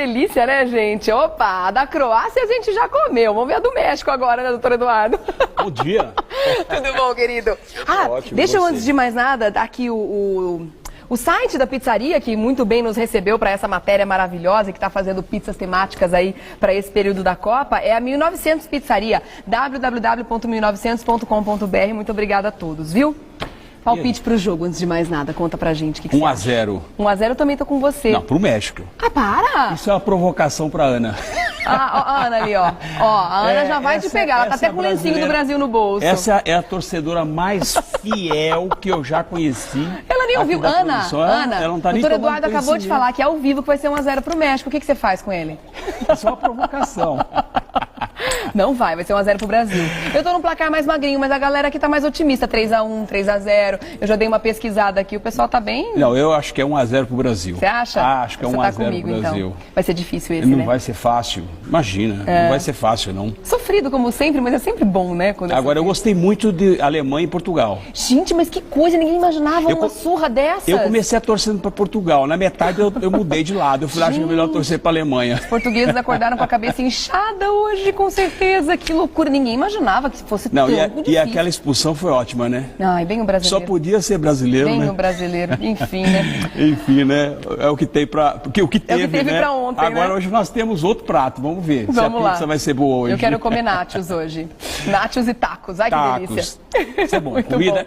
delícia, né, gente? Opa, a da Croácia a gente já comeu. Vamos ver a do México agora, né, doutor Eduardo? Bom dia. Tudo bom, querido? Ah, Ótimo, deixa eu, você. antes de mais nada, aqui o site da pizzaria, que muito bem nos recebeu para essa matéria maravilhosa, que está fazendo pizzas temáticas aí para esse período da Copa, é a 1900 Pizzaria, www.1900.com.br. Muito obrigada a todos, viu? Palpite pro jogo, antes de mais nada, conta pra gente. 1-0. 1-0 eu também tô com você. Não, pro México. Ah, para! Isso é uma provocação pra Ana. Ah, a Ana ali, ó. Ó, a Ana já vai te pegar. Ela tá até com o lencinho do Brasil no bolso. Essa é a torcedora mais fiel que eu já conheci. Ela nem ouviu. Ana, ela não tá nem doutor Eduardo acabou de falar que é ao vivo que vai ser 1-0 pro México. O que você faz com ele? É só uma provocação. Não vai ser 1-0 pro Brasil. Eu tô no placar mais magrinho, mas a galera aqui tá mais otimista. 3-1, 3-0. Eu já dei uma pesquisada aqui, o pessoal tá bem... Não, eu acho que é 1-0 pro Brasil. Você acha? Acho que é 1-0 tá pro Brasil. Então. Vai ser difícil esse, não né? Vai ser fácil. Imagina, não vai ser fácil, não. Sofrido como sempre, mas é sempre bom, né? Quando Agora, eu gostei muito de Alemanha e Portugal. Gente, mas que coisa, ninguém imaginava uma surra dessas. Eu comecei a torcer para Portugal. Na metade eu mudei de lado. Eu falei, acho que é melhor torcer para Alemanha. Os portugueses acordaram com a cabeça inchada hoje, com certeza. Que loucura. Ninguém imaginava que fosse tão difícil. E aquela expulsão foi ótima, né? Ai, bem o brasileiro. Só podia ser brasileiro, bem né? o brasileiro. Enfim, né? Enfim, né? É o que tem para... O que teve, né? Pra ontem, agora, né? Hoje nós temos outro prato. Vamos ver se a pizza vai ser boa hoje. Eu quero comer nachos hoje. Nachos e tacos. Ai, que delícia. Isso é bom.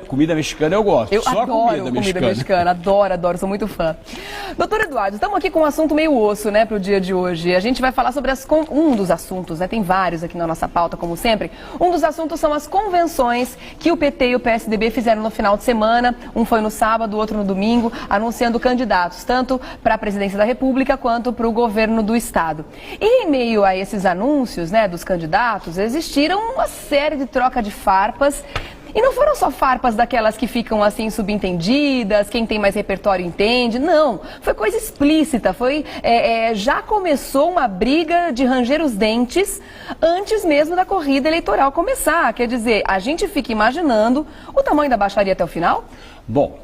Comida mexicana eu gosto. Eu Só adoro comida mexicana. Adoro, sou muito fã. Doutor Eduardo, estamos aqui com um assunto meio osso, né, pro dia de hoje. A gente vai falar sobre um dos assuntos, né? Tem vários aqui na nossa pauta, como sempre. Um dos assuntos são as convenções que o PT e o PSDB fizeram no final de semana. Um foi no sábado, o outro no domingo, anunciando candidatos, tanto para a presidência da República quanto para o governo do Estado. E em meio a esses anúncios, né, dos candidatos, existiram uma série de troca de farpas. E não foram só farpas daquelas que ficam assim subentendidas, quem tem mais repertório entende, não. Foi coisa explícita, já começou uma briga de ranger os dentes antes mesmo da corrida eleitoral começar. Quer dizer, a gente fica imaginando o tamanho da baixaria até o final? Bom,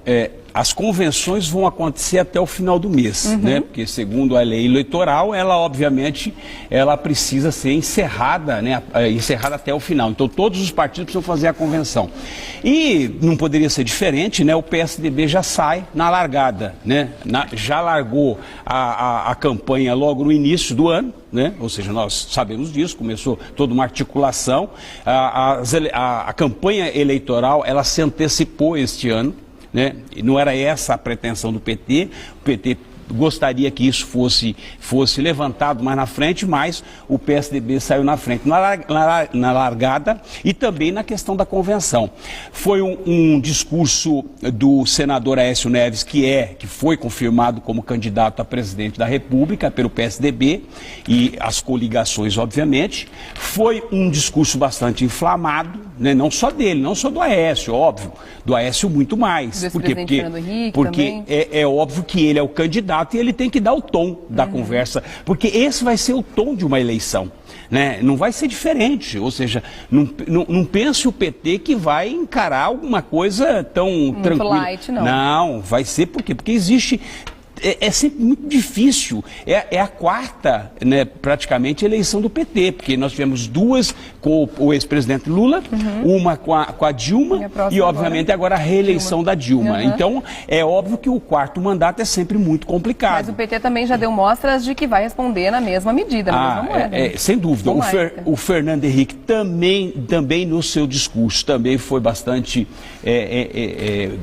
as convenções vão acontecer até o final do mês, né? Porque segundo a lei eleitoral, ela obviamente precisa ser encerrada, né? Encerrada até o final. Então todos os partidos precisam fazer a convenção. E não poderia ser diferente, né? O PSDB já sai na largada, né? Já largou a campanha logo no início do ano, né? Ou seja, nós sabemos disso, começou toda uma articulação. A campanha eleitoral, ela se antecipou este ano. Né? E não era essa a pretensão do PT, o PT gostaria que isso fosse levantado mais na frente, mas o PSDB saiu na frente na largada e também na questão da convenção. Foi um discurso do senador Aécio Neves, que foi confirmado como candidato a presidente da República pelo PSDB e as coligações, obviamente. Foi um discurso bastante inflamado, né? Não só dele, não só do Aécio, óbvio, do Aécio muito mais. Porque é óbvio que ele é o candidato e ele tem que dar o tom da conversa, porque esse vai ser o tom de uma eleição, né? Não vai ser diferente, ou seja, não pense o PT que vai encarar alguma coisa tão tranquila. Light, não. Não, vai ser porque existe... É sempre muito difícil, é a quarta, né, praticamente, eleição do PT, porque nós tivemos duas com o ex-presidente Lula, uma com a Dilma e, obviamente, agora a reeleição da Dilma. Então, é óbvio que o quarto mandato é sempre muito complicado. Mas o PT também já deu mostras de que vai responder na mesma medida, na mesma moeda. Sem dúvida. O Fernando Henrique também no seu discurso, também foi bastante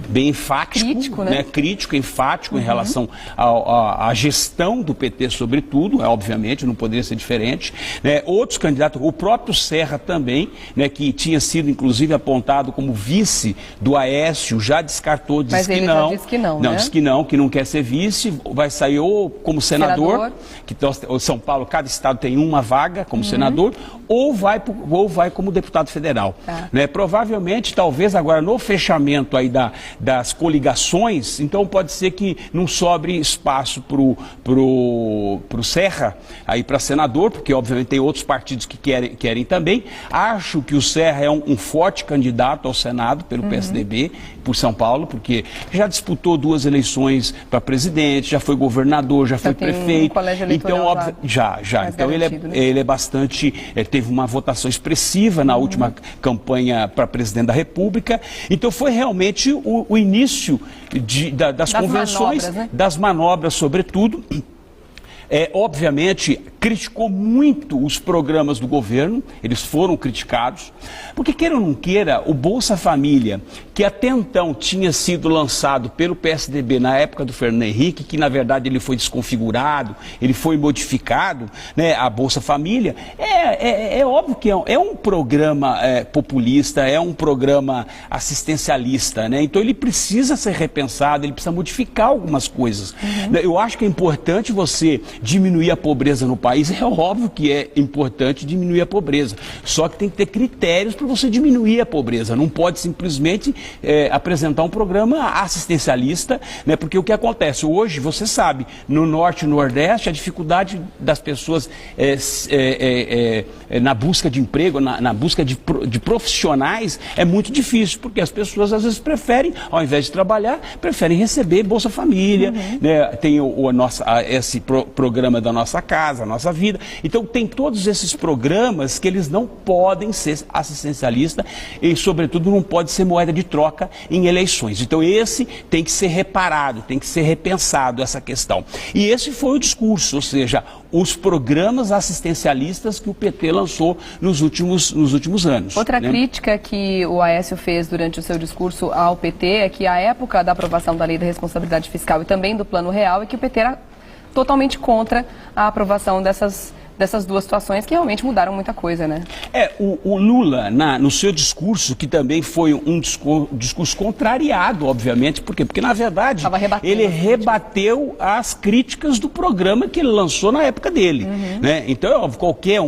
bem enfático, crítico, né? Crítico, enfático em relação a gestão do PT, sobretudo, obviamente, não poderia ser diferente. Né? Outros candidatos, o próprio Serra também, né, que tinha sido, inclusive, apontado como vice do Aécio, já descartou, disse que não. Disse que não, não, né? disse que não quer ser vice, vai sair ou como senador, que São Paulo, cada estado tem uma vaga como senador, ou vai como deputado federal. Né? Provavelmente, talvez agora no fechamento aí das coligações, então pode ser que não sobre espaço pro Serra, aí para senador, porque obviamente tem outros partidos que querem também. Acho que o Serra é um forte candidato ao Senado pelo PSDB, por São Paulo, porque já disputou 2 eleições para presidente, já foi governador, já foi prefeito. Então, óbvio, já. Então ele é bastante, teve uma votação expressiva na última campanha para presidente da República. Então foi realmente o início das convenções, manobras, né? Das manobras, sobretudo. Obviamente, criticou muito os programas do governo, eles foram criticados, porque queira ou não queira, o Bolsa Família, que até então tinha sido lançado pelo PSDB na época do Fernando Henrique, que na verdade ele foi desconfigurado, ele foi modificado, né, a Bolsa Família, é óbvio que é um programa populista, é um programa assistencialista, né? Então ele precisa ser repensado, ele precisa modificar algumas coisas. Eu acho que é importante você diminuir a pobreza no país, é óbvio que é importante diminuir a pobreza, só que tem que ter critérios para você diminuir a pobreza, não pode simplesmente apresentar um programa assistencialista, né? Porque o que acontece hoje, você sabe, no Norte e no Nordeste, a dificuldade das pessoas na busca de emprego, na busca de profissionais é muito difícil, porque as pessoas às vezes preferem, ao invés de trabalhar, preferem receber Bolsa Família, né? Tem esse programa da Nossa Casa, a Nossa Vida. Então tem todos esses programas que eles não podem ser assistencialistas e, sobretudo, não pode ser moeda de troca em eleições. Então esse tem que ser reparado, tem que ser repensado essa questão. E esse foi o discurso, ou seja, os programas assistencialistas que o PT lançou nos últimos anos. Outra crítica que o Aécio fez durante o seu discurso ao PT é que a época da aprovação da Lei da Responsabilidade Fiscal e também do Plano Real é que o PT era totalmente contra a aprovação dessas 2 situações que realmente mudaram muita coisa, né? O Lula, no seu discurso, que também foi um discurso contrariado, obviamente, por quê? Porque, na verdade, ele rebateu as críticas do programa que ele lançou na época dele. Né? Então, qualquer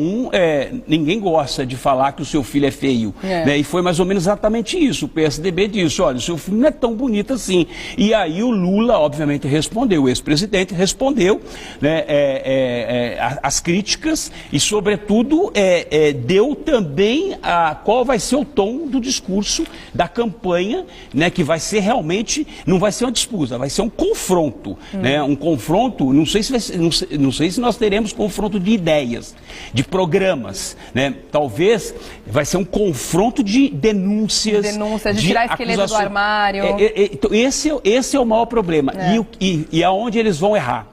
ninguém gosta de falar que o seu filho é feio. Né? E foi mais ou menos exatamente isso. O PSDB disse, olha, o seu filho não é tão bonito assim. E aí o Lula, obviamente, respondeu, o ex-presidente respondeu, né, as críticas e, sobretudo, deu também qual vai ser o tom do discurso da campanha, né, que vai ser realmente, não vai ser uma disputa, vai ser um confronto, né, um confronto, não sei se nós teremos confronto de ideias, de programas, né, talvez vai ser um confronto de denúncias, de tirar esqueleto do armário. Esse é o maior problema. E aonde eles vão errar?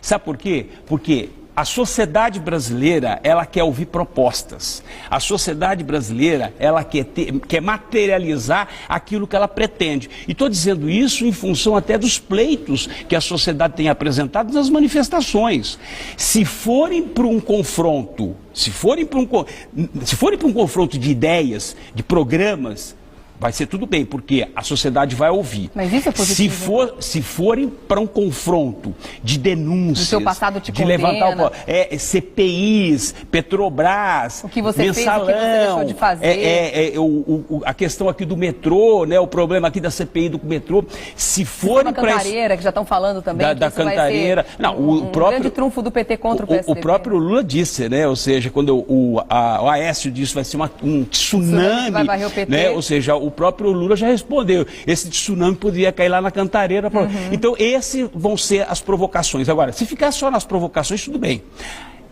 Sabe por quê? Porque a sociedade brasileira, ela quer ouvir propostas. A sociedade brasileira, ela quer materializar aquilo que ela pretende. E estou dizendo isso em função até dos pleitos que a sociedade tem apresentado nas manifestações. Se forem para um confronto, se forem para um confronto de ideias, de programas, vai ser tudo bem, porque a sociedade vai ouvir. Mas isso é positivo. Se forem para um confronto de denúncias, do seu passado te de levantar CPIs, Petrobras, o que você mensalão, fez, o que você deixou de fazer. A questão aqui do metrô, né, o problema aqui da CPI do metrô, se forem para Cantareira, que já estão falando também, da Cantareira, o grande trunfo do PT contra o PSDB. O próprio Lula disse, né, ou seja, quando o Aécio disse vai ser um tsunami, vai varrer o PT. Né, ou seja, o próprio Lula já respondeu, esse tsunami poderia cair lá na Cantareira. Então, esses vão ser as provocações. Agora, se ficar só nas provocações, tudo bem.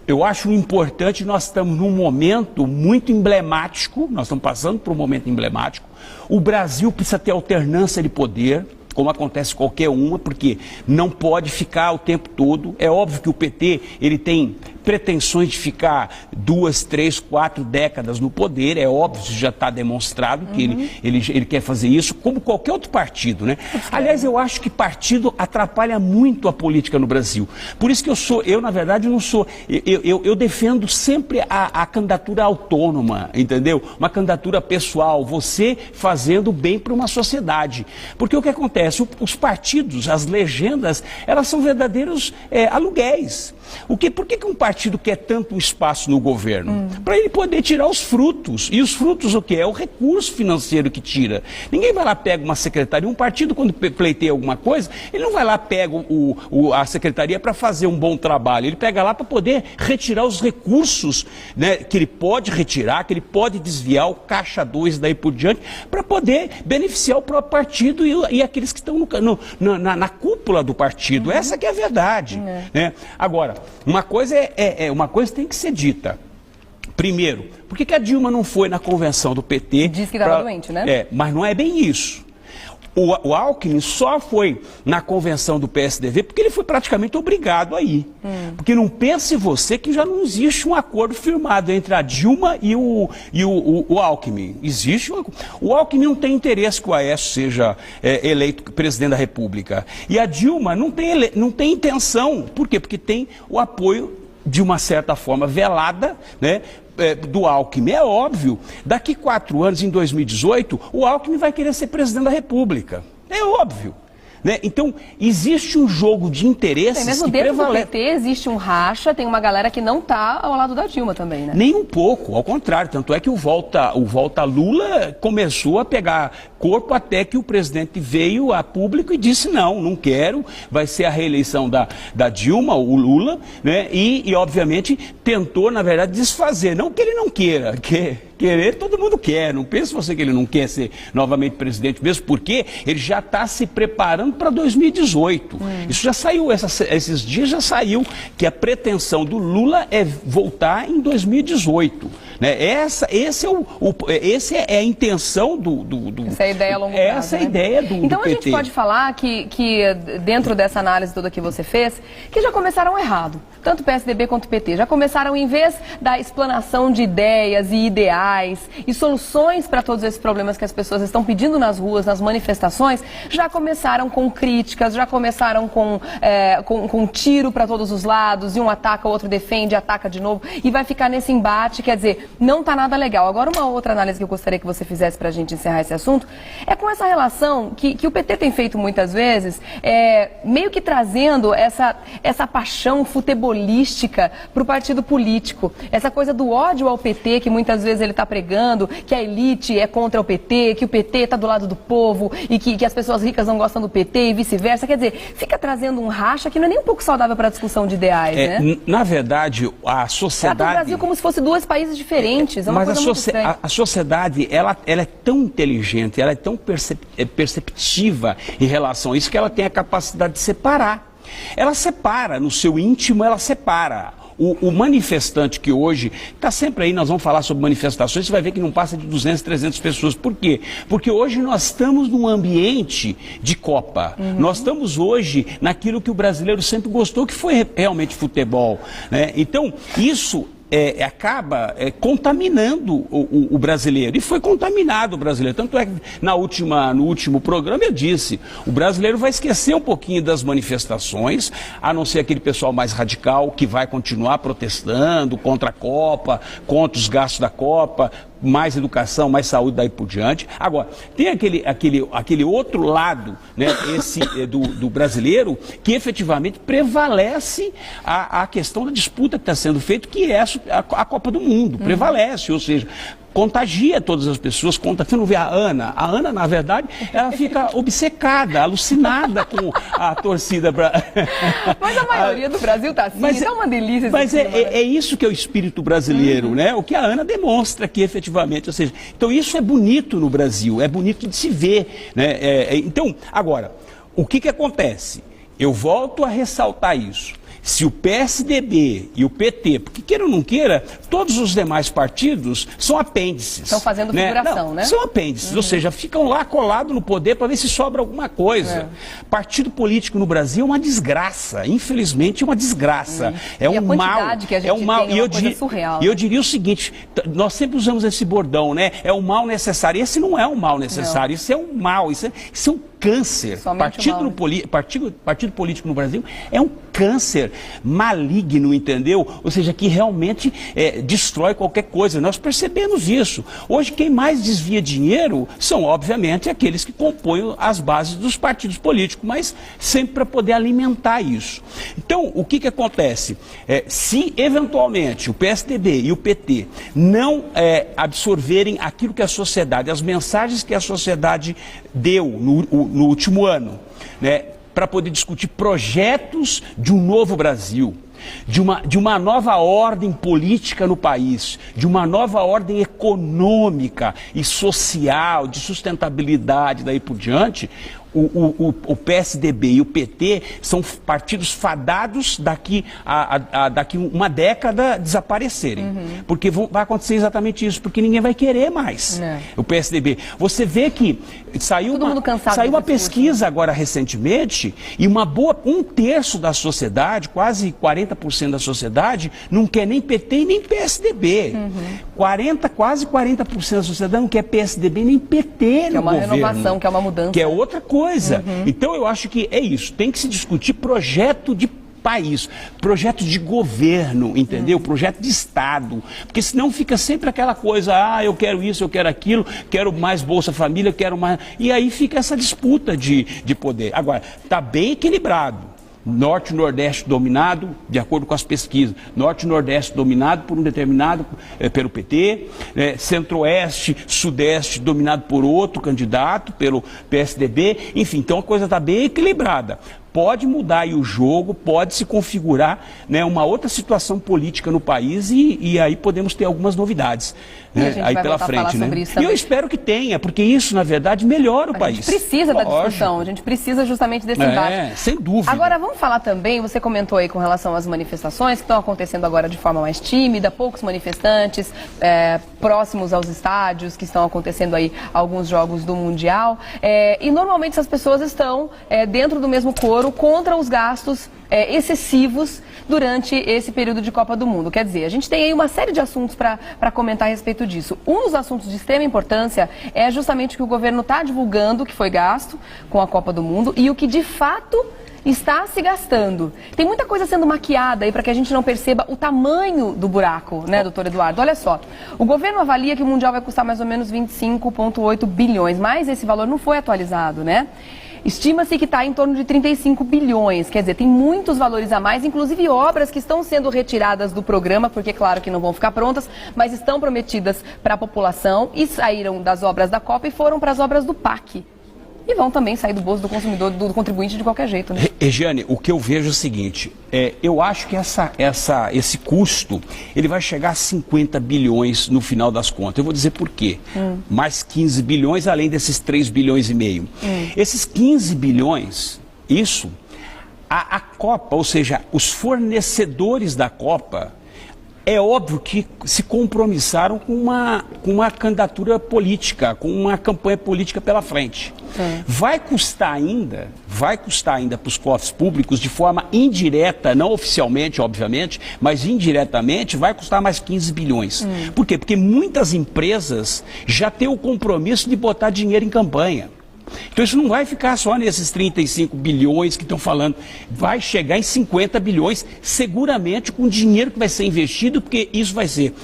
Eu acho importante, nós estamos num momento muito emblemático, nós estamos passando por um momento emblemático. O Brasil precisa ter alternância de poder, como acontece qualquer uma, porque não pode ficar o tempo todo. É óbvio que o PT, ele tem pretensões de ficar 2, 3, 4 décadas no poder, é óbvio, isso já está demonstrado que ele quer fazer isso, como qualquer outro partido, né? Aliás, eu acho que partido atrapalha muito a política no Brasil. Por isso que eu na verdade, não sou, eu defendo sempre a candidatura autônoma, entendeu? Uma candidatura pessoal, você fazendo bem para uma sociedade. Porque o que acontece? acontece? Os partidos, as legendas, elas são verdadeiros aluguéis. Por que um partido quer tanto espaço no governo? Para ele poder tirar os frutos. E os frutos o quê? É o recurso financeiro que tira. Ninguém vai lá pega uma secretaria. Um partido, quando pleiteia alguma coisa, ele não vai lá pega a secretaria para fazer um bom trabalho. Ele pega lá para poder retirar os recursos, né, que ele pode retirar, que ele pode desviar, o caixa 2 daí por diante, para poder beneficiar o próprio partido e aqueles que estão na cúpula do partido. Essa que é a verdade. Né? Agora, uma coisa uma coisa tem que ser dita. Primeiro, por que a Dilma não foi na convenção do PT? Diz que estava doente, né? Mas não é bem isso. O Alckmin só foi na convenção do PSDB porque ele foi praticamente obrigado a ir. Porque não pense você que já não existe um acordo firmado entre a Dilma e o Alckmin. Existe o Alckmin não tem interesse que o Aécio seja eleito presidente da República. E a Dilma não tem intenção. Por quê? Porque tem o apoio, de uma certa forma, velada, né? Do Alckmin. É óbvio, daqui 4 anos, em 2018, o Alckmin vai querer ser presidente da República. É óbvio. Né? Então, existe um jogo de interesses mesmo que dentro prevalece. do PT existe um racha, tem uma galera que não está ao lado da Dilma também, né? Nem um pouco, ao contrário. Tanto é que o Volta Lula começou a pegar corpo até que o presidente veio a público e disse não quero, vai ser a reeleição da Dilma, o Lula, né? E obviamente, tentou, na verdade, desfazer. Não que ele não queira, querer todo mundo quer, não pense você que ele não quer ser novamente presidente, mesmo porque ele já está se preparando para 2018. Isso já saiu, esses dias já saiu, que a pretensão do Lula é voltar em 2018. Né? Essa é a intenção Essa é a ideia a longo prazo. Essa é a ideia do Então PT. A gente pode falar que dentro dessa análise toda que você fez, que já começaram errado. Tanto o PSDB quanto o PT. Já começaram, em vez da explanação de ideias e ideais e soluções para todos esses problemas que as pessoas estão pedindo nas ruas, nas manifestações, já começaram com críticas, já começaram com tiro para todos os lados, e um ataca, o outro defende, ataca de novo, e vai ficar nesse embate. Quer dizer, não está nada legal. Agora, uma outra análise que eu gostaria que você fizesse para a gente encerrar esse assunto, é com essa relação que o PT tem feito muitas vezes, meio que trazendo essa paixão futebolística para o partido político. Essa coisa do ódio ao PT, que muitas vezes ele está pregando, que a elite é contra o PT, que o PT está do lado do povo e que as pessoas ricas não gostam do PT e vice-versa. Quer dizer, fica trazendo um racha que não é nem um pouco saudável para a discussão de ideais, né? Na verdade, a sociedade... Trata o Brasil como se fosse 2 países diferentes. É uma coisa muito estranha. A sociedade, ela é tão inteligente, ela é tão perceptiva em relação a isso, que ela tem a capacidade de separar. Ela separa, no seu íntimo, ela separa. O manifestante que hoje está sempre aí, nós vamos falar sobre manifestações, você vai ver que não passa de 200, 300 pessoas. Por quê? Porque hoje nós estamos num ambiente de Copa. Nós estamos hoje naquilo que o brasileiro sempre gostou, que foi realmente futebol. Né? Então, isso... acaba contaminando o brasileiro. E foi contaminado o brasileiro. Tanto é que no último programa eu disse, o brasileiro vai esquecer um pouquinho das manifestações, a não ser aquele pessoal mais radical que vai continuar protestando contra a Copa, contra os gastos da Copa, mais educação, mais saúde, daí por diante. Agora, tem aquele outro lado, né, do brasileiro, que efetivamente prevalece a questão da disputa que está sendo feita, que é a Copa do Mundo. Prevalece, ou seja, contagia todas as pessoas. Você não vê a Ana? A Ana, na verdade, ela fica obcecada, alucinada com a torcida. Mas a maioria do Brasil está assim, é uma delícia. Mas é isso que é o espírito brasileiro, né? O que a Ana demonstra aqui, efetivamente. Ou seja, então isso é bonito no Brasil, é bonito de se ver, né? Então, agora, o que acontece? Eu volto a ressaltar isso. Se o PSDB e o PT, porque queira ou não queira, todos os demais partidos são apêndices. Estão fazendo figuração, né? São apêndices, ou seja, ficam lá colados no poder para ver se sobra alguma coisa. Partido político no Brasil é uma desgraça, infelizmente é uma desgraça. É um mal. Que a gente tem é uma coisa surreal. E eu diria o seguinte, nós sempre usamos esse bordão, né? É um mal necessário. Esse não é um mal necessário, isso é um mal, isso é um câncer. Partido político no Brasil é um câncer maligno, entendeu? Ou seja, que realmente destrói qualquer coisa. Nós percebemos isso. Hoje, quem mais desvia dinheiro são, obviamente, aqueles que compõem as bases dos partidos políticos, mas sempre para poder alimentar isso. Então, o que acontece? Se, eventualmente, o PSDB e o PT não absorverem aquilo que a sociedade, as mensagens que a sociedade deu no último ano, né, para poder discutir projetos de um novo Brasil, de uma nova ordem política no país, de uma nova ordem econômica e social, de sustentabilidade, daí por diante, o PSDB e o PT são partidos fadados daqui uma década desaparecerem. Porque vai acontecer exatamente isso, porque ninguém vai querer mais o PSDB. Você vê que saiu uma pesquisa agora recentemente e um terço da sociedade, quase 40% da sociedade, não quer nem PT e nem PSDB. Quase 40% da sociedade não quer PSDB nem PT no governo. Que é uma renovação, que é uma mudança. Que é outra coisa. Então eu acho que é isso, tem que se discutir projeto de país, projeto de governo, entendeu? Projeto de Estado, porque senão fica sempre aquela coisa, eu quero isso, eu quero aquilo, quero mais Bolsa Família, quero mais... E aí fica essa disputa de poder. Agora, está bem equilibrado. Norte e Nordeste dominado, de acordo com as pesquisas, Norte e Nordeste dominado por um determinado, pelo PT, Centro-Oeste, Sudeste dominado por outro candidato, pelo PSDB, enfim, então a coisa está bem equilibrada. Pode mudar aí o jogo, pode se configurar, né, uma outra situação política no país e aí podemos ter algumas novidades, né, aí pela frente. Né? E eu espero que tenha, porque isso, na verdade, melhora o país. A gente precisa da discussão, a gente precisa justamente desse embate. Sem dúvida. Agora, vamos falar também, você comentou aí com relação às manifestações que estão acontecendo agora de forma mais tímida, poucos manifestantes próximos aos estádios, que estão acontecendo aí alguns jogos do Mundial. E normalmente essas pessoas estão dentro do mesmo coro contra os gastos excessivos durante esse período de Copa do Mundo. Quer dizer, a gente tem aí uma série de assuntos para comentar a respeito disso. Um dos assuntos de extrema importância é justamente o que o governo está divulgando, que foi gasto com a Copa do Mundo, e o que de fato está se gastando. Tem muita coisa sendo maquiada aí para que a gente não perceba o tamanho do buraco, né, doutor Eduardo? Olha só, o governo avalia que o Mundial vai custar mais ou menos 25,8 bilhões, mas esse valor não foi atualizado, né? Estima-se que está em torno de 35 bilhões, quer dizer, tem muitos valores a mais, inclusive obras que estão sendo retiradas do programa, porque claro que não vão ficar prontas, mas estão prometidas para a população e saíram das obras da Copa e foram para as obras do PAC. E vão também sair do bolso do consumidor, do contribuinte de qualquer jeito, né? Regiane, o que eu vejo é o seguinte, eu acho que esse custo, ele vai chegar a 50 bilhões no final das contas. Eu vou dizer por quê. Mais 15 bilhões, além desses 3 bilhões e meio. Esses 15 bilhões, a Copa, ou seja, os fornecedores da Copa, é óbvio que se compromissaram com uma candidatura política, com uma campanha política pela frente. Vai custar ainda para os cofres públicos, de forma indireta, não oficialmente, obviamente, mas indiretamente, vai custar mais 15 bilhões. Por quê? Porque muitas empresas já têm o compromisso de botar dinheiro em campanha. Então isso não vai ficar só nesses 35 bilhões que estão falando, vai chegar em 50 bilhões, seguramente com o dinheiro que vai ser investido, porque isso vai ser,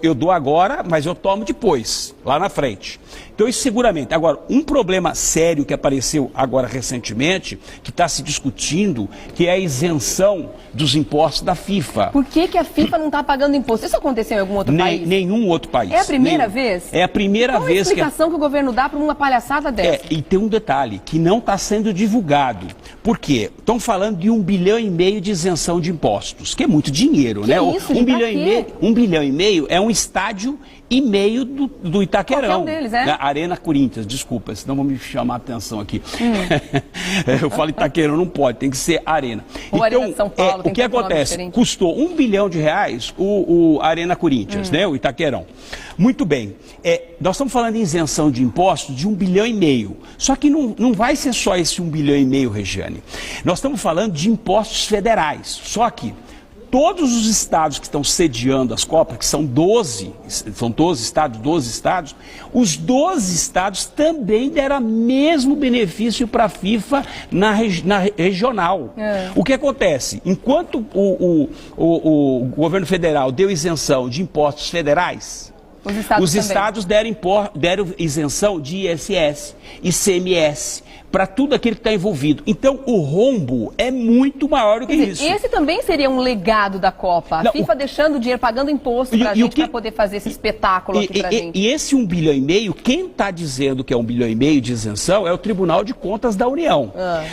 eu dou agora, mas eu tomo depois, lá na frente. Então isso seguramente. Agora, um problema sério que apareceu agora recentemente, que está se discutindo, que é a isenção dos impostos da FIFA. Por que a FIFA não está pagando imposto? Isso aconteceu em algum outro país? Nenhum outro país. É a primeira vez? É a primeira vez. Qual a explicação que o governo dá para uma palhaçada dessa? E tem um detalhe, que não está sendo divulgado. Por quê? Estão falando de 1,5 bilhão de isenção de impostos, que é muito dinheiro, né? Isso, 1,5 bilhão é um estádio e meio do Itaquerão. Qualquer um deles, Arena Corinthians, desculpa, senão vão me chamar a atenção aqui. Eu falo Itaquerão, não pode, tem que ser Arena. Ou então, Arena de São Paulo, o que acontece? Custou R$1 bilhão o Arena Corinthians, né? O Itaquerão. Muito bem. Nós estamos falando em isenção de impostos de 1,5 bilhão. Só que não vai ser só esse 1,5 bilhão, Regiane. Nós estamos falando de impostos federais. Só que todos os estados que estão sediando as Copas, que são 12 estados, os 12 estados também deram o mesmo benefício para a FIFA na regional. O que acontece? Enquanto o governo federal deu isenção de impostos federais, os estados deram isenção de ISS, ICMS, para tudo aquilo que está envolvido. Então, o rombo é muito maior do que isso. Esse também seria um legado da Copa. A FIFA deixando dinheiro, pagando imposto para a gente, para poder fazer esse espetáculo aqui para a gente. E esse 1,5 bilhão, quem está dizendo que é 1,5 bilhão de isenção é o Tribunal de Contas da União.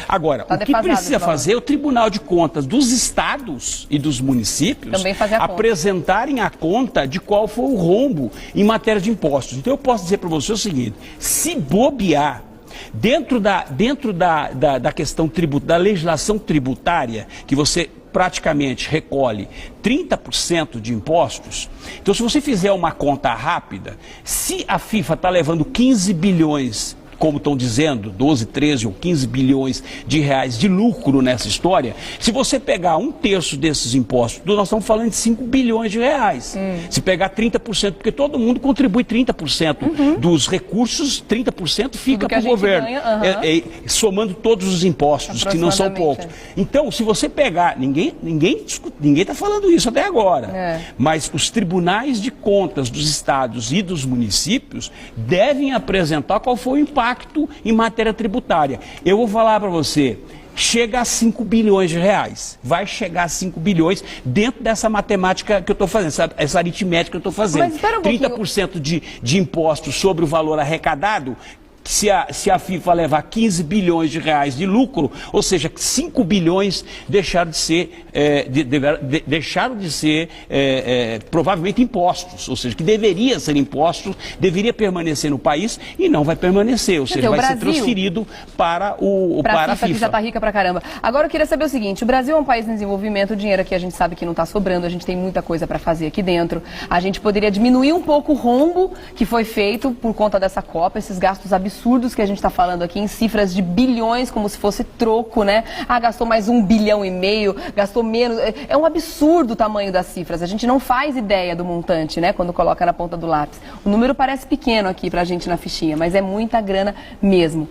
Agora, o que precisa fazer é o Tribunal de Contas dos estados e dos municípios apresentarem a conta de qual foi o rombo em matéria de impostos. Então, eu posso dizer para você o seguinte: se bobear, dentro da questão da legislação tributária, que você praticamente recolhe 30% de impostos, então se você fizer uma conta rápida, se a FIFA está levando 15 bilhões, como estão dizendo, 12, 13 ou 15 bilhões de reais de lucro nessa história, se você pegar 1/3 desses impostos, nós estamos falando de 5 bilhões de reais. Se pegar 30%, porque todo mundo contribui 30% dos recursos, 30% fica para o governo, somando todos os impostos, que não são poucos. Então, se você pegar, ninguém está falando isso até agora, mas os tribunais de contas dos estados e dos municípios devem apresentar qual foi o impacto em matéria tributária. Eu vou falar para você, chega a 5 bilhões de reais. Vai chegar a 5 bilhões dentro dessa matemática que eu estou fazendo, essa aritmética que eu estou fazendo. Mas espera um 30% de impostos sobre o valor arrecadado. Se a FIFA levar 15 bilhões de reais de lucro, ou seja, 5 bilhões deixaram de ser provavelmente impostos, ou seja, que deveria ser impostos, deveria permanecer no país e não vai permanecer, ou seja, vai ser transferido para a FIFA. Que já está rica pra caramba. Agora eu queria saber o seguinte: o Brasil é um país em desenvolvimento, o dinheiro aqui a gente sabe que não está sobrando, a gente tem muita coisa para fazer aqui dentro. A gente poderia diminuir um pouco o rombo que foi feito por conta dessa Copa, esses gastos absurdos que a gente está falando aqui em cifras de bilhões, como se fosse troco, né? Gastou mais 1,5 bilhão, gastou menos. É um absurdo o tamanho das cifras. A gente não faz ideia do montante, né? Quando coloca na ponta do lápis. O número parece pequeno aqui pra gente na fichinha, mas é muita grana mesmo.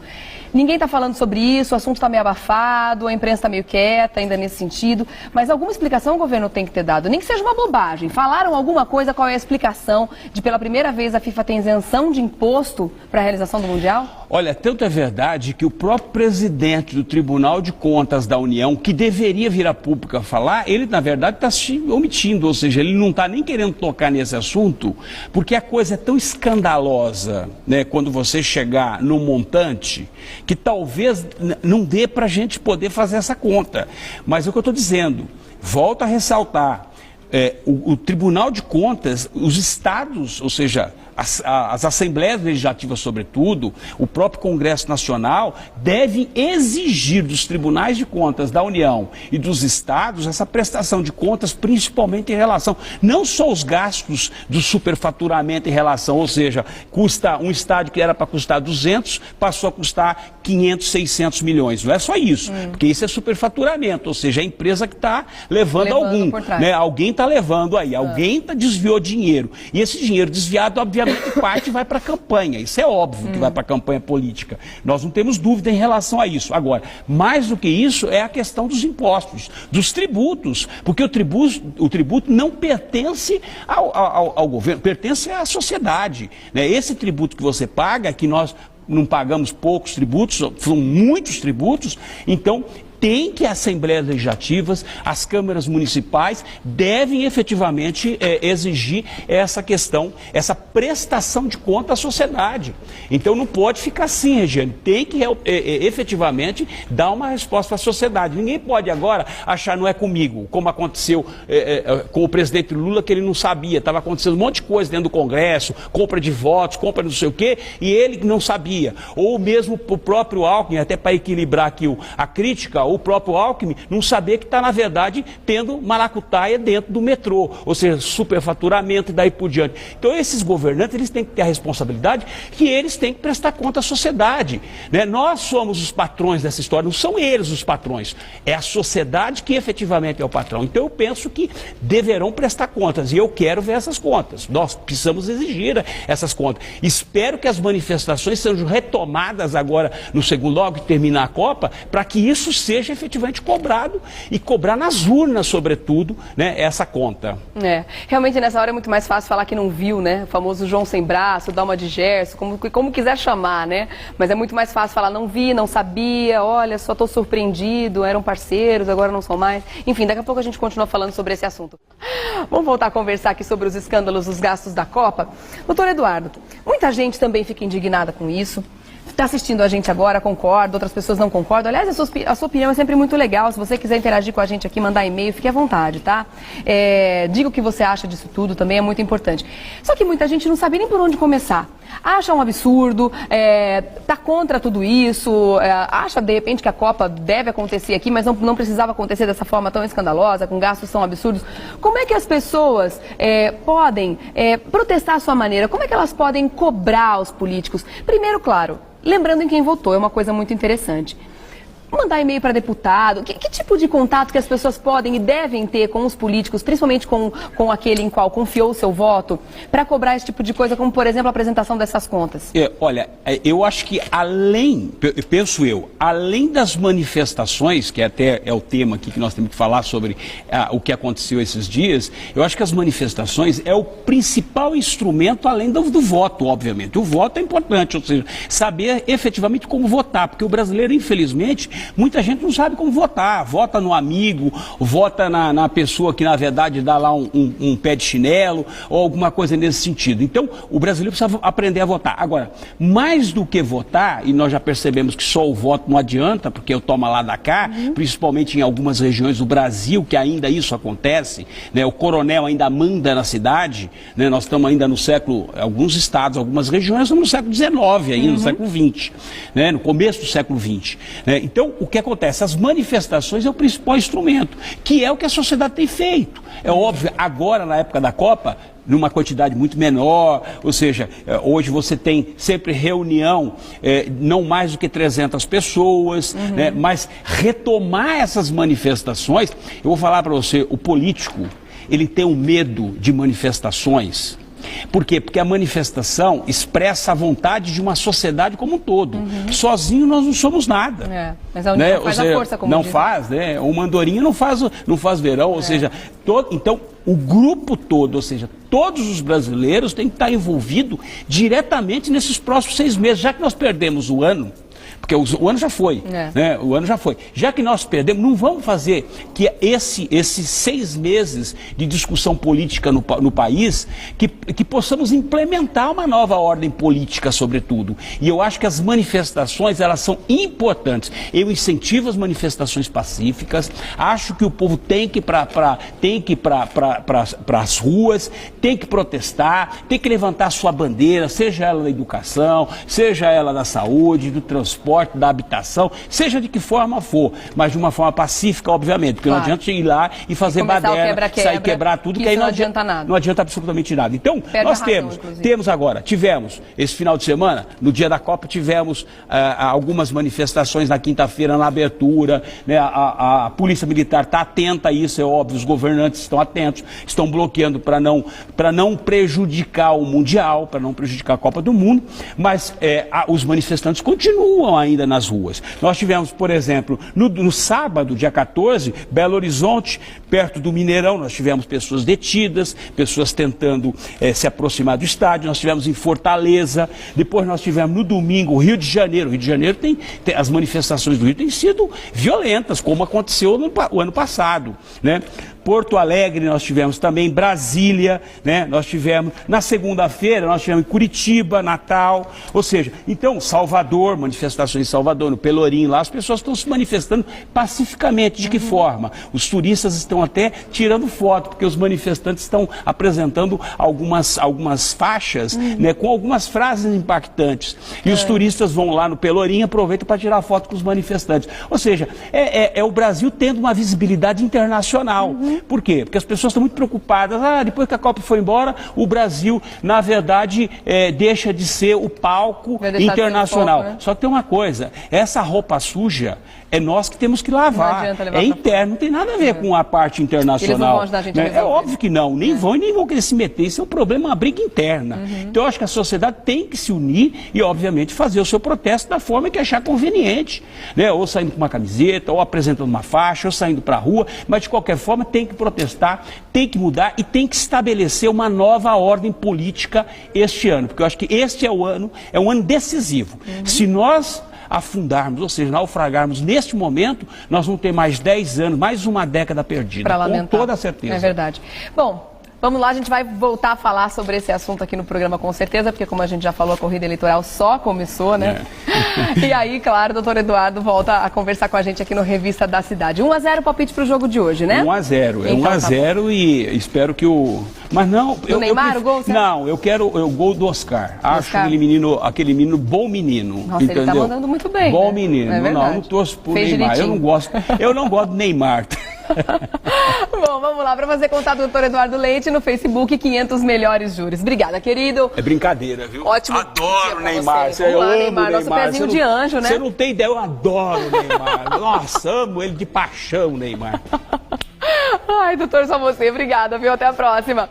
Ninguém está falando sobre isso, o assunto está meio abafado, a imprensa está meio quieta ainda nesse sentido, mas alguma explicação o governo tem que ter dado, nem que seja uma bobagem. Falaram alguma coisa, qual é a explicação de pela primeira vez a FIFA ter isenção de imposto para a realização do Mundial? Olha, tanto é verdade que o próprio presidente do Tribunal de Contas da União, que deveria vir a público a falar, ele na verdade está se omitindo, ou seja, ele não está nem querendo tocar nesse assunto, porque a coisa é tão escandalosa, né, quando você chegar no montante, que talvez não dê para a gente poder fazer essa conta. Mas é o que eu estou dizendo, volto a ressaltar, o Tribunal de Contas, os estados, ou seja, as Assembleias Legislativas, sobretudo, o próprio Congresso Nacional, devem exigir dos Tribunais de Contas da União e dos Estados essa prestação de contas, principalmente em relação, não só os gastos do superfaturamento em relação, ou seja, custa um estádio que era para custar 200, passou a custar 500, 600 milhões. Não é só isso, porque isso é superfaturamento, ou seja, a empresa que está levando algum, né? Alguém está levando aí, alguém desviou dinheiro. E esse dinheiro desviado, obviamente, parte vai para a campanha, isso é óbvio que vai para a campanha política. Nós não temos dúvida em relação a isso. Agora, mais do que isso é a questão dos impostos, dos tributos, porque o tributo não pertence ao governo, pertence à sociedade, né? Esse tributo que você paga, que nós não pagamos poucos tributos, são muitos tributos, então tem que as Assembleias Legislativas, as câmaras municipais devem efetivamente exigir essa questão, essa prestação de conta à sociedade. Então não pode ficar assim, Regiane, tem que efetivamente dar uma resposta para a sociedade. Ninguém pode agora achar não é comigo, como aconteceu com o presidente Lula, que ele não sabia, estava acontecendo um monte de coisa dentro do Congresso, compra de votos, compra não sei o quê, e ele não sabia. Ou mesmo o próprio Alckmin, até para equilibrar aqui a crítica, o próprio Alckmin não saber que está, na verdade, tendo maracutaia dentro do metrô, ou seja, superfaturamento e daí por diante. Então, esses governantes, eles têm que ter a responsabilidade que eles têm que prestar conta à sociedade, né? Nós somos os patrões dessa história, não são eles os patrões, é a sociedade que efetivamente é o patrão. Então, eu penso que deverão prestar contas e eu quero ver essas contas. Nós precisamos exigir essas contas. Espero que as manifestações sejam retomadas agora no segundo, logo que terminar a Copa, para que isso seja efetivamente cobrado e cobrar nas urnas, sobretudo, né, essa conta. Realmente nessa hora é muito mais fácil falar que não viu, né? O famoso João sem braço, Dalma de Gerson, como quiser chamar, né? Mas é muito mais fácil falar não vi, não sabia, olha, só estou surpreendido, eram parceiros, agora não são mais. Enfim, daqui a pouco a gente continua falando sobre esse assunto. Vamos voltar a conversar aqui sobre os escândalos dos gastos da Copa. Doutor Eduardo, muita gente também fica indignada com isso. Está assistindo a gente agora, concorda, outras pessoas não concordam. Aliás, a sua opinião é sempre muito legal. Se você quiser interagir com a gente aqui, mandar e-mail, fique à vontade, tá? Diga o que você acha disso tudo, também é muito importante. Só que muita gente não sabe nem por onde começar. Acha um absurdo, tá contra tudo isso, acha de repente que a Copa deve acontecer aqui, mas não precisava acontecer dessa forma tão escandalosa, com gastos tão absurdos. Como é que as pessoas podem protestar à sua maneira? Como é que elas podem cobrar os políticos? Primeiro, claro, lembrando em quem votou, é uma coisa muito interessante. Mandar e-mail para deputado, que tipo de contato que as pessoas podem e devem ter com os políticos, principalmente com aquele em qual confiou o seu voto, para cobrar esse tipo de coisa, como, por exemplo, a apresentação dessas contas? Olha, eu acho que além das manifestações, que até é o tema aqui que nós temos que falar sobre o que aconteceu esses dias, eu acho que as manifestações é o principal instrumento, além do voto, obviamente. O voto é importante, ou seja, saber efetivamente como votar, porque o brasileiro, infelizmente, muita gente não sabe como votar, vota no amigo, vota na pessoa que na verdade dá lá um pé de chinelo ou alguma coisa nesse sentido. Então o brasileiro precisa aprender a votar. Agora, mais do que votar, e nós já percebemos que só o voto não adianta, porque eu tomo lá da cá, principalmente em algumas regiões do Brasil que ainda isso acontece, né? O coronel ainda manda na cidade, né? Nós estamos ainda no século, alguns estados, algumas regiões estamos no século XIX ainda, no século XX, né? No começo do século XX, né? Então, o que acontece? As manifestações é o principal instrumento, que é o que a sociedade tem feito. É óbvio, agora na época da Copa, numa quantidade muito menor, ou seja, hoje você tem sempre reunião, não mais do que 300 pessoas, né? Mas retomar essas manifestações, eu vou falar para você, o político, ele tem um medo de manifestações. Por quê? Porque a manifestação expressa a vontade de uma sociedade como um todo. Sozinho nós não somos nada. Mas a união faz a força, como não dizem. faz, né? Uma andorinha não faz verão, ou seja, então o grupo todo, ou seja, todos os brasileiros têm que estar envolvidos diretamente nesses próximos 6 meses, já que nós perdemos o ano. Porque o ano já foi, né? O ano já foi. Já que nós perdemos, não vamos fazer que esses 6 meses de discussão política no país, que possamos implementar uma nova ordem política, sobretudo. E eu acho que as manifestações, elas são importantes. Eu incentivo as manifestações pacíficas, acho que o povo tem que ir para as ruas, tem que protestar, tem que levantar a sua bandeira, seja ela da educação, seja ela da saúde, do transporte, da habitação, seja de que forma for, mas de uma forma pacífica, obviamente, porque não adianta ir lá e fazer baderna, sair quebrar tudo, que aí não adianta nada. Não adianta absolutamente nada. Então, nós tivemos esse final de semana, no dia da Copa, tivemos algumas manifestações na quinta-feira, na abertura, né? A Polícia Militar está atenta a isso, é óbvio, os governantes estão atentos, estão bloqueando para não prejudicar o Mundial, para não prejudicar a Copa do Mundo, mas os manifestantes continuam ainda nas ruas. Nós tivemos, por exemplo, no sábado, dia 14, Belo Horizonte, perto do Mineirão, nós tivemos pessoas detidas, pessoas tentando se aproximar do estádio, nós tivemos em Fortaleza, depois nós tivemos no domingo, Rio de Janeiro. Rio de Janeiro as manifestações do Rio têm sido violentas, como aconteceu o ano passado, né? Porto Alegre nós tivemos também, Brasília, né? Nós tivemos, na segunda-feira nós tivemos Curitiba, Natal, ou seja, então Salvador, manifestações em Salvador, no Pelourinho, lá as pessoas estão se manifestando pacificamente. De que forma? Os turistas estão até tirando foto, porque os manifestantes estão apresentando algumas faixas, né, com algumas frases impactantes. E os turistas vão lá no Pelourinho e aproveitam para tirar foto com os manifestantes. Ou seja, é o Brasil tendo uma visibilidade internacional. Por quê? Porque as pessoas estão muito preocupadas. Depois que a Copa foi embora, o Brasil, na verdade, deixa de ser o palco internacional. Foco, né? Só que tem uma coisa, essa roupa suja é nós que temos que lavar. É interno, não tem nada a ver com a parte internacional. Eles não vão ajudar a gente a resolver. É óbvio que não, nem vão querer se meter. Isso é um problema, uma briga interna. Então eu acho que a sociedade tem que se unir e, obviamente, fazer o seu protesto da forma que achar conveniente. Né? Ou saindo com uma camiseta, ou apresentando uma faixa, ou saindo para a rua, mas de qualquer forma tem que protestar, tem que mudar e tem que estabelecer uma nova ordem política este ano. Porque eu acho que este é um ano decisivo. Se nós afundarmos, ou seja, naufragarmos neste momento, nós vamos ter mais 10 anos, mais uma década perdida, com toda certeza. É verdade. Bom, vamos lá, a gente vai voltar a falar sobre esse assunto aqui no programa com certeza, porque como a gente já falou, a corrida eleitoral só começou, né? E aí, claro, o doutor Eduardo volta a conversar com a gente aqui no Revista da Cidade. 1-0 o palpite para o jogo de hoje, né? 1-0, então, 1-0 e espero que o... Mas não... O Neymar, o gol? Não, eu quero o gol do Oscar. Acho aquele menino bom menino. Nossa, entendeu? Ele tá mandando muito bem, bom né? menino. Não torço por Neymar. Eu não gosto do Neymar. Bom, vamos lá, para fazer contato do doutor Eduardo Leite no Facebook, 500 melhores júris. Obrigada, querido. É brincadeira, viu? Ótimo. Adoro o Neymar. Eu amo Neymar, nosso pezinho de anjo, né? Você não tem ideia, eu adoro o Neymar. Nossa, amo ele de paixão, Neymar. Ai, doutor, só você. Obrigada, viu? Até a próxima.